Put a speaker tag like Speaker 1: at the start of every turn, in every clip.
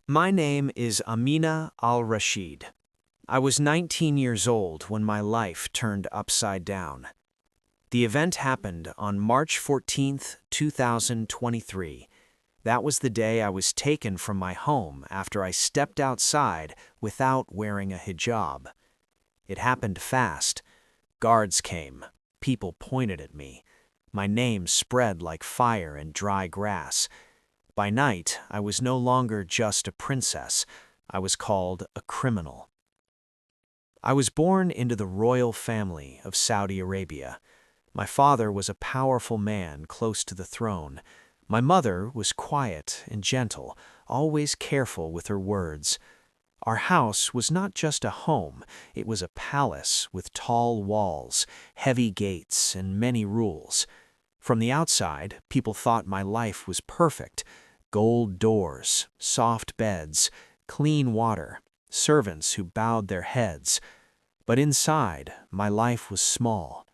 Speaker 1: My name is Amina al-Rashid. I was 19 years old when my life turned upside down. The event happened on March 14th, 2023. That was the day I was taken from my home after I stepped outside without wearing a hijab. It happened fast. Guards came. People pointed at me. My name spread like fire in dry grass. By night, I was no longer just a princess. I was called a criminal. I was born into the royal family of Saudi Arabia. My father was a powerful man close to the throne. My mother was quiet and gentle, always careful with her words. Our house was not just a home, it was a palace with tall walls, heavy gates, and many rules. From the outside, people thought my life was perfect. Gold doors, soft beds, clean water, servants who bowed their heads. But inside, my life was small.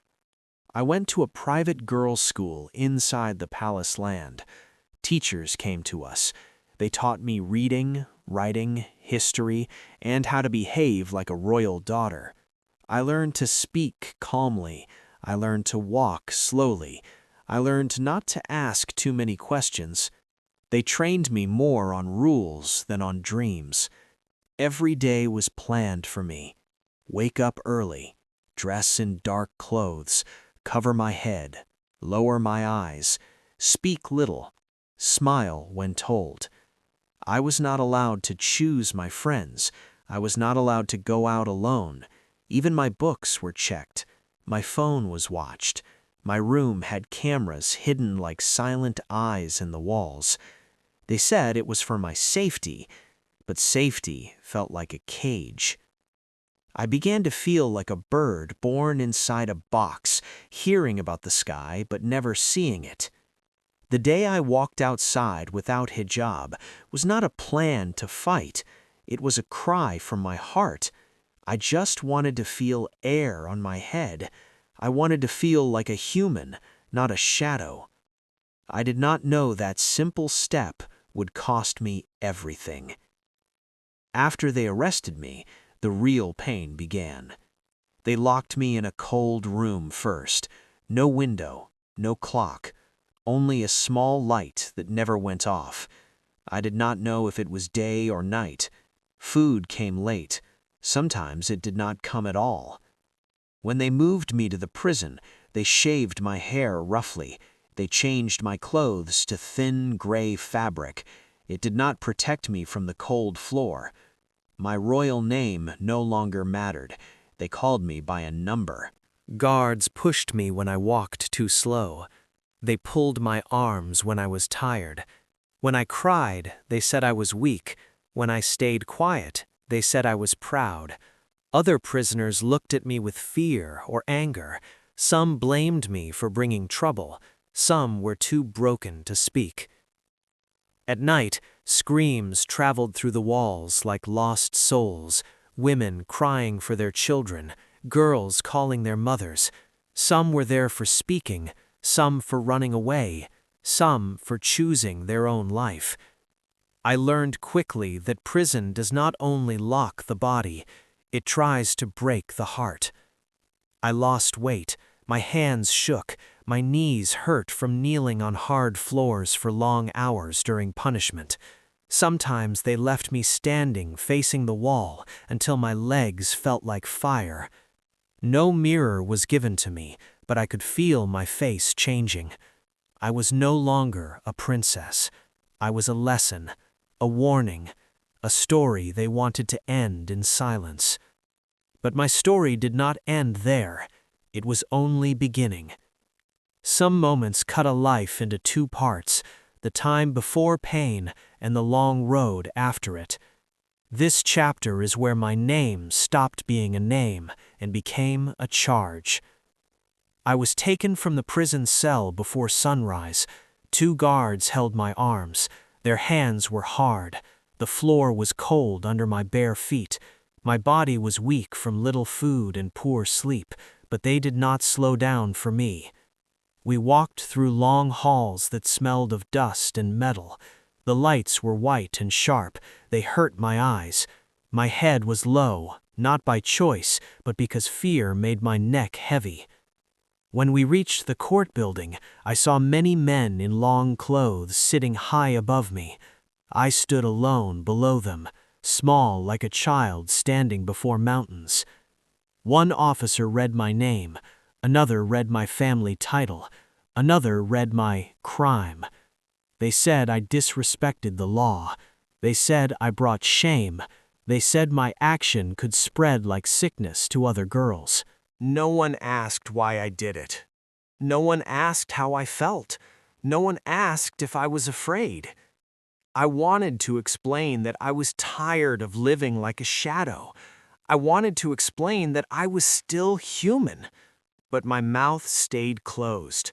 Speaker 1: I went to a private girls' school inside the palace land. Teachers came to us. They taught me reading, writing, history, and how to behave like a royal daughter. I learned to speak calmly. I learned to walk slowly. I learned not to ask too many questions. They trained me more on rules than on dreams. Every day was planned for me. Wake up early, dress in dark clothes, cover my head, lower my eyes, speak little, smile when told. I was not allowed to choose my friends. I was not allowed to go out alone. Even my books were checked. My phone was watched. My room had cameras hidden like silent eyes in the walls. They said it was for my safety, but safety felt like a cage. I began to feel like a bird born inside a box, hearing about the sky but never seeing it. The day I walked outside without hijab was not a plan to fight. It was a cry from my heart. I just wanted to feel air on my head. I wanted to feel like a human, not a shadow. I did not know that simple step would cost me everything. After they arrested me, the real pain began. They locked me in a cold room first. No window, no clock, only a small light that never went off. I did not know if it was day or night. Food came late. Sometimes it did not come at all. When they moved me to the prison, they shaved my hair roughly. They changed my clothes to thin gray fabric. It did not protect me from the cold floor. My royal name no longer mattered. They called me by a number. Guards pushed me when I walked too slow. They pulled my arms when I was tired. When I cried, they said I was weak. When I stayed quiet, they said I was proud. Other prisoners looked at me with fear or anger. Some blamed me for bringing trouble. Some were too broken to speak. At night, screams traveled through the walls like lost souls, women crying for their children, girls calling their mothers. Some were there for speaking, some for running away, some for choosing their own life. I learned quickly that prison does not only lock the body, it tries to break the heart. I lost weight, my hands shook, my knees hurt from kneeling on hard floors for long hours during punishment. Sometimes they left me standing facing the wall until my legs felt like fire. No mirror was given to me, but I could feel my face changing. I was no longer a princess. I was a lesson, a warning, a story they wanted to end in silence. But my story did not end there. It was only beginning. Some moments cut a life into two parts, the time before pain and the long road after it. This chapter is where my name stopped being a name and became a charge. I was taken from the prison cell before sunrise. 2 guards held my arms. Their hands were hard. The floor was cold under my bare feet. My body was weak from little food and poor sleep, but they did not slow down for me. We walked through long halls that smelled of dust and metal. The lights were white and sharp. They hurt my eyes. My head was low, not by choice, but because fear made my neck heavy. When we reached the court building, I saw many men in long clothes sitting high above me. I stood alone below them, small like a child standing before mountains. One officer read my name, another read my family title, another read my crime. They said I disrespected the law. They said I brought shame. They said my action could spread like sickness to other girls. No one asked why I did it. No one asked how I felt. No one asked if I was afraid. I wanted to explain that I was tired of living like a shadow. I wanted to explain that I was still human. But my mouth stayed closed.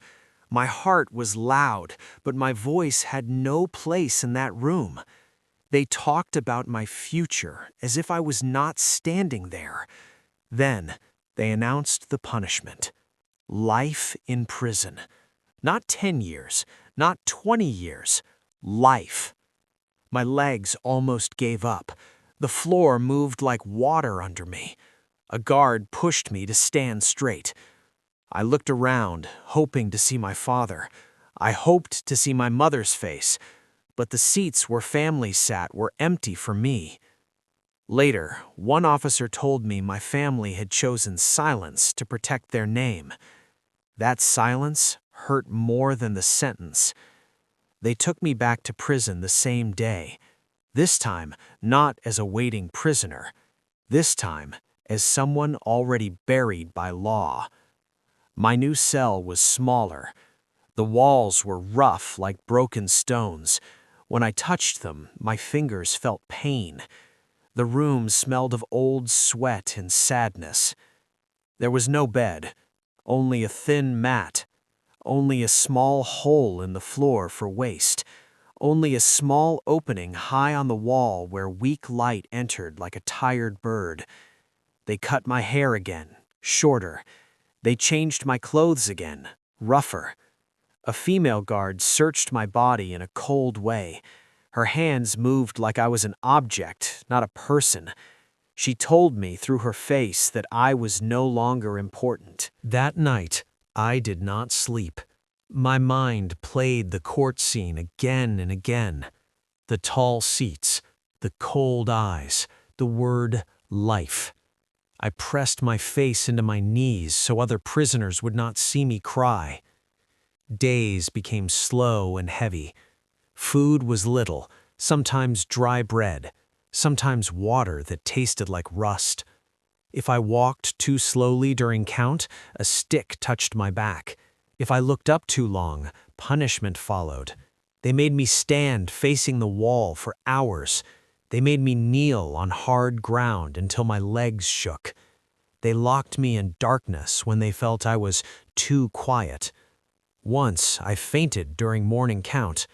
Speaker 1: My heart was loud, but my voice had no place in that room. They talked about my future as if I was not standing there. Then they announced the punishment. Life in prison. Not 10 years, not 20 years. Life. My legs almost gave up. The floor moved like water under me. A guard pushed me to stand straight. I looked around, hoping to see my father. I hoped to see my mother's face, but the seats where families sat were empty for me. Later, one officer told me my family had chosen silence to protect their name. That silence hurt more than the sentence. They took me back to prison the same day, this time not as a waiting prisoner, this time as someone already buried by law. My new cell was smaller. The walls were rough like broken stones. When I touched them, my fingers felt pain. The room smelled of old sweat and sadness. There was no bed, only a thin mat, only a small hole in the floor for waste, only a small opening high on the wall where weak light entered like a tired bird. They cut my hair again, shorter. They changed my clothes again, rougher. A female guard searched my body in a cold way. Her hands moved like I was an object, not a person. She told me through her face that I was no longer important. That night, I did not sleep. My mind played the court scene again and again. The tall seats, the cold eyes, the word life. I pressed my face into my knees so other prisoners would not see me cry. Days became slow and heavy. Food was little, sometimes dry bread, sometimes water that tasted like rust. If I walked too slowly during count, a stick touched my back. If I looked up too long, punishment followed. They made me stand facing the wall for hours. They made me kneel on hard ground until my legs shook. They locked me in darkness when they felt I was too quiet. Once I fainted during morning count.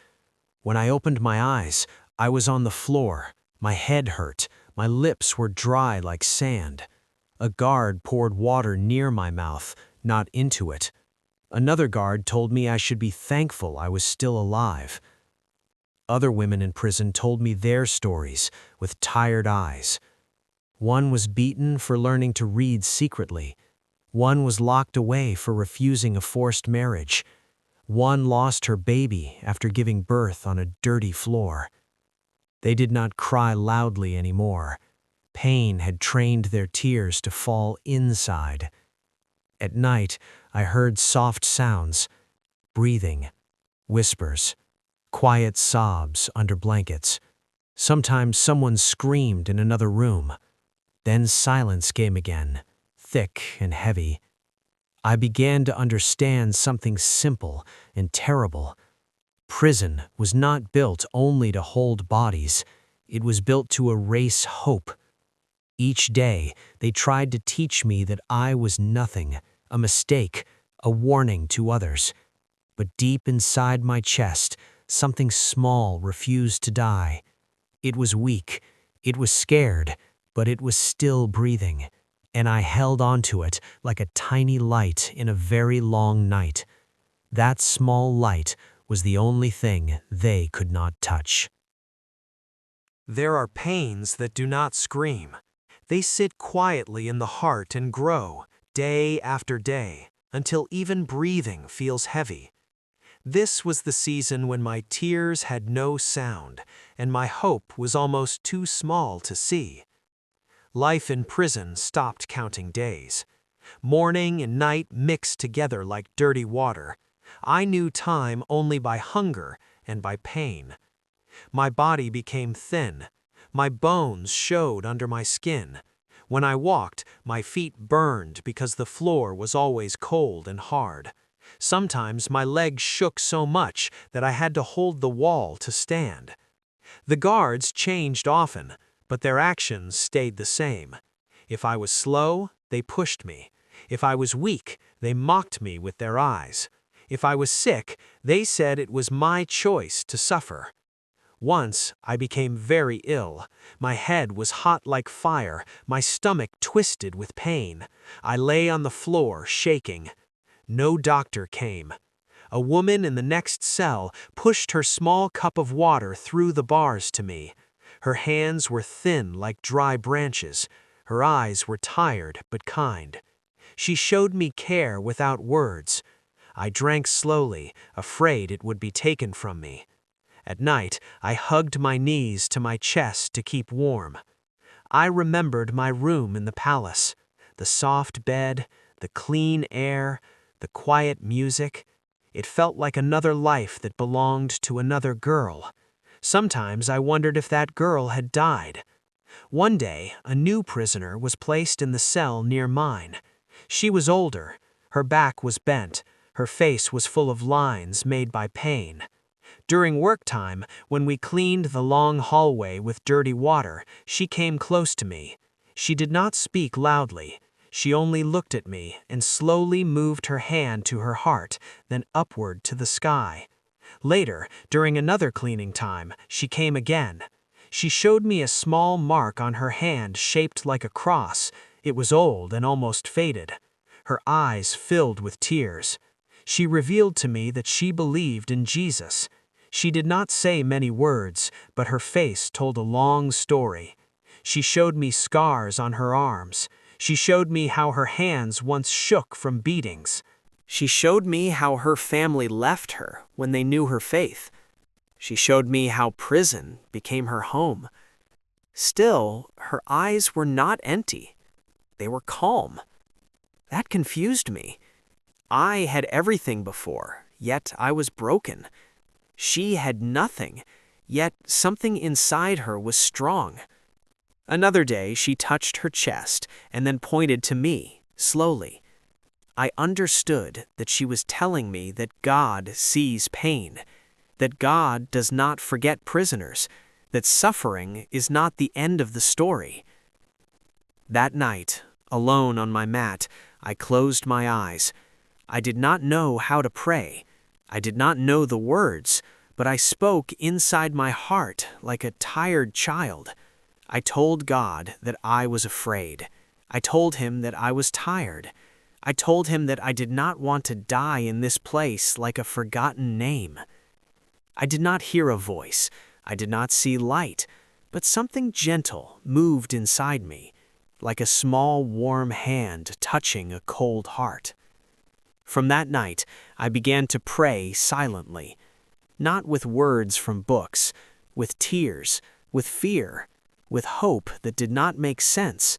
Speaker 1: When I opened my eyes, I was on the floor. My head hurt. My lips were dry like sand. A guard poured water near my mouth, not into it. Another guard told me I should be thankful I was still alive. Other women in prison told me their stories with tired eyes. One was beaten for learning to read secretly. One was locked away for refusing a forced marriage. One lost her baby after giving birth on a dirty floor. They did not cry loudly anymore. Pain had trained their tears to fall inside. At night, I heard soft sounds, breathing, whispers, quiet sobs under blankets. Sometimes someone screamed in another room. Then silence came again, thick and heavy. I began to understand something simple and terrible. Prison was not built only to hold bodies. It was built to erase hope. Each day, they tried to teach me that I was nothing, a mistake, a warning to others. But deep inside my chest, something small refused to die. It was weak, it was scared, but it was still breathing, and I held onto it like a tiny light in a very long night. That small light was the only thing they could not touch.
Speaker 2: There are pains that do not scream. They sit quietly in the heart and grow, day after day, until even breathing feels heavy. This was the season when my tears had no sound, and my hope was almost too small to see. Life in prison stopped counting days. Morning and night mixed together like dirty water. I knew time only by hunger and by pain. My body became thin. My bones showed under my skin. When I walked, my feet burned because the floor was always cold and hard. Sometimes my legs shook so much that I had to hold the wall to stand. The guards changed often, but their actions stayed the same. If I was slow, they pushed me. If I was weak, they mocked me with their eyes. If I was sick, they said it was my choice to suffer. Once, I became very ill. My head was hot like fire, my stomach twisted with pain. I lay on the floor, shaking. No doctor came. A woman in the next cell pushed her small cup of water through the bars to me. Her hands were thin like dry branches. Her eyes were tired but kind. She showed me care without words. I drank slowly, afraid it would be taken from me. At night, I hugged my knees to my chest to keep warm. I remembered my room in the palace, the soft bed, the clean air, the quiet music. It felt like another life that belonged to another girl. Sometimes I wondered if that girl had died. One day, a new prisoner was placed in the cell near mine. She was older. Her back was bent. Her face was full of lines made by pain. During work time, when we cleaned the long hallway with dirty water, she came close to me. She did not speak loudly. She only looked at me and slowly moved her hand to her heart, then upward to the sky. Later, during another cleaning time, she came again. She showed me a small mark on her hand shaped like a cross. It was old and almost faded. Her eyes filled with tears. She revealed to me that she believed in Jesus. She did not say many words, but her face told a long story. She showed me scars on her arms. She showed me how her hands once shook from beatings. She showed me how her family left her when they knew her faith. She showed me how prison became her home. Still, her eyes were not empty. They were calm. That confused me. I had everything before, yet I was broken. She had nothing, yet something inside her was strong. Another day, she touched her chest and then pointed to me, slowly. I understood that she was telling me that God sees pain, that God does not forget prisoners, that suffering is not the end of the story. That night, alone on my mat, I closed my eyes. I did not know how to pray. I did not know the words, but I spoke inside my heart like a tired child. I told God that I was afraid. I told him that I was tired. I told him that I did not want to die in this place like a forgotten name. I did not hear a voice. I did not see light, but something gentle moved inside me, like a small warm hand touching a cold heart. From that night, I began to pray silently, not with words from books, with tears, with fear, with hope that did not make sense.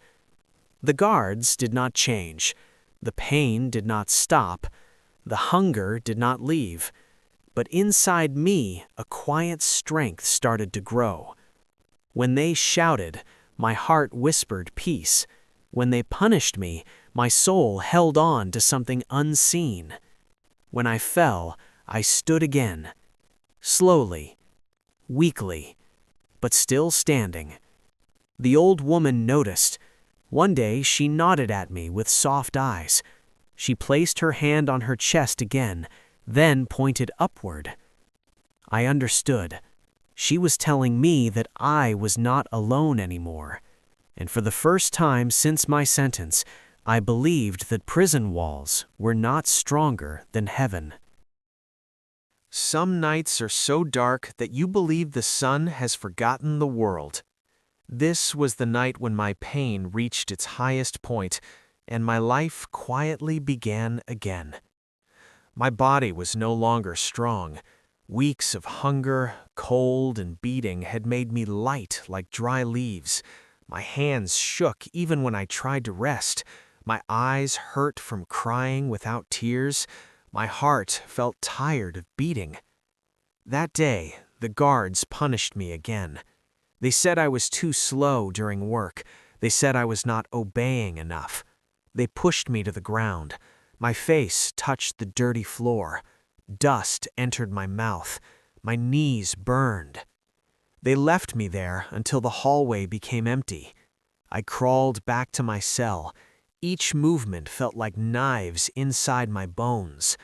Speaker 2: The guards did not change. The pain did not stop. The hunger did not leave. But inside me, a quiet strength started to grow. When they shouted, my heart whispered peace. When they punished me, my soul held on to something unseen. When I fell, I stood again, slowly, weakly, but still standing. The old woman noticed. One day she nodded at me with soft eyes. She placed her hand on her chest again, then pointed upward. I understood. She was telling me that I was not alone anymore. And for the first time since my sentence, I believed that prison walls were not stronger than heaven.
Speaker 1: Some nights are so dark that you believe the sun has forgotten the world. This was the night when my pain reached its highest point, and my life quietly began again. My body was no longer strong. Weeks of hunger, cold, and beating had made me light like dry leaves. My hands shook even when I tried to rest. My eyes hurt from crying without tears. My heart felt tired of beating. That day, the guards punished me again. They said I was too slow during work. They said I was not obeying enough. They pushed me to the ground. My face touched the dirty floor. Dust entered my mouth. My knees burned. They left me there until the hallway became empty. I crawled back to my cell. Each movement felt like knives inside my bones.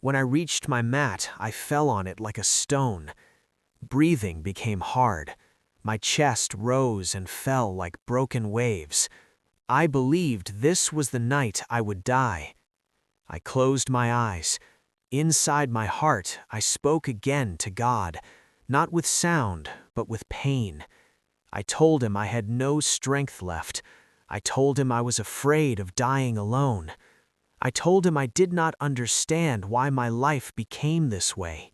Speaker 1: When I reached my mat, I fell on it like a stone. Breathing became hard. My chest rose and fell like broken waves. I believed this was the night I would die. I closed my eyes. Inside my heart, I spoke again to God, not with sound, but with pain. I told him I had no strength left. I told him I was afraid of dying alone. I told him I did not understand why my life became this way.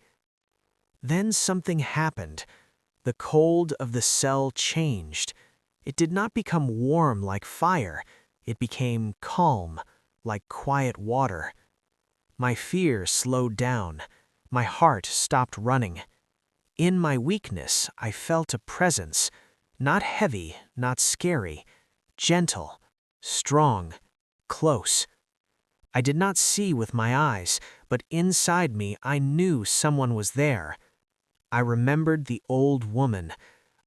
Speaker 1: Then something happened. The cold of the cell changed. It did not become warm like fire. It became calm, like quiet water. My fear slowed down. My heart stopped running. In my weakness, I felt a presence, not heavy, not scary, gentle, strong, close. I did not see with my eyes, but inside me I knew someone was there. I remembered the old woman.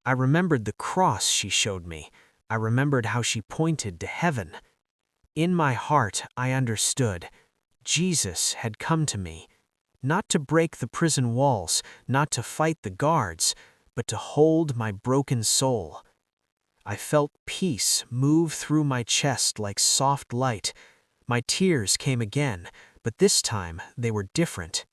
Speaker 1: I remembered the cross she showed me. I remembered how she pointed to heaven. In my heart, I understood. Jesus had come to me, not to break the prison walls, not to fight the guards, but to hold my broken soul. I felt peace move through my chest like soft light. My tears came again, but this time they were different.